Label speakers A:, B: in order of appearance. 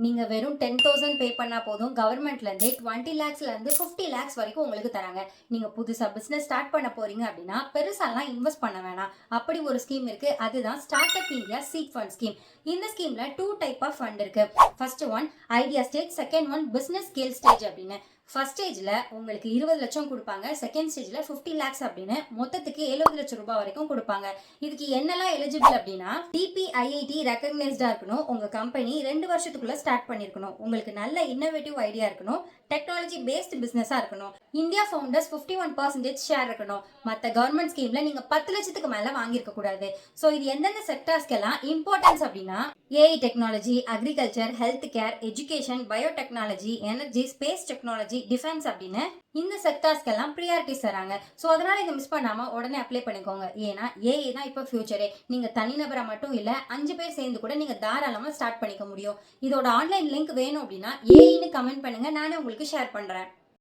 A: நீங்க வெறும் 10,000 பே பண்ணா போதும் கவர்மெண்ட்லேருந்தே 20 லேக்ஸ்லேருந்து 50 லேக்ஸ் வரைக்கும் உங்களுக்கு தராங்க. நீங்க புதுசா பிசினஸ் ஸ்டார்ட் பண்ண போறீங்க அப்படின்னா பெருசாலாம் இன்வெஸ்ட் பண்ண வேணாம். அப்படி ஒரு ஸ்கீம் இருக்கு. அதுதான் start up India seat fund scheme. இந்த ஸ்கீம்ல 2 டைப் ஆஃப் ஃபண்ட் இருக்கு. First one idea stage, second one business scale stage அப்படின்னு. ஃபர்ஸ்ட் ஸ்டேஜ்ல உங்களுக்கு 20 லட்சம் கொடுப்பாங்க, செகண்ட் ஸ்டேஜ்ல 50 லேக்ஸ் அப்படின்னு மொத்தத்துக்கு 70 லட்சம் ரூபாய் வரைக்கும் கொடுப்பாங்க. இதுக்கு என்னெல்லாம் எலிஜிபிள் அப்படின்னா டிபிஐஐடி ரெகக்னைஸ்டா இருக்கணும், உங்க கம்பெனி 2 வருஷத்துக்குள்ள ஸ்டார்ட் பண்ணிருக்கணும், உங்களுக்கு நல்ல இன்னோவேட்டிவ் ஐடியா இருக்கணும், டெக்னாலஜி பேஸ்ட் பிசினஸா இருக்கணும், இந்தியா ஃபவுண்டர்ஸ் 51% ஷேர் இருக்கணும், மற்ற கவர்மெண்ட் ஸ்கீம்ல நீங்க 10 லட்சத்துக்கு மேல வாங்கியிருக்க கூடாது. ஸோ இது எந்தெந்த செக்டர்ஸ்க்கெல்லாம் இம்பார்ட்டன்ஸ் அப்படின்னா AI technology, agriculture, health care, education, biotechnology, energy, space technology, defence அப்படின்னு இந்த செக்டார்ஸ்க்கெல்லாம் ப்ரியாரிட்டிஸ் தராங்க. ஸோ அதனால இதை மிஸ் பண்ணாம உடனே அப்ளை பண்ணிக்கோங்க. ஏன்னா ஏஐ தான் இப்போ ஃபியூச்சரே. நீங்க தனிநபரை மட்டும் இல்ல 5 பேர் சேர்ந்து கூட நீங்க தாராளமா ஸ்டார்ட் பண்ணிக்க முடியும். இதோட ஆன்லைன் லிங்க் வேணும் அப்படின்னா ஏஐன்னு கமெண்ட் பண்ணுங்க, நானே உங்களுக்கு ஷேர் பண்றேன்.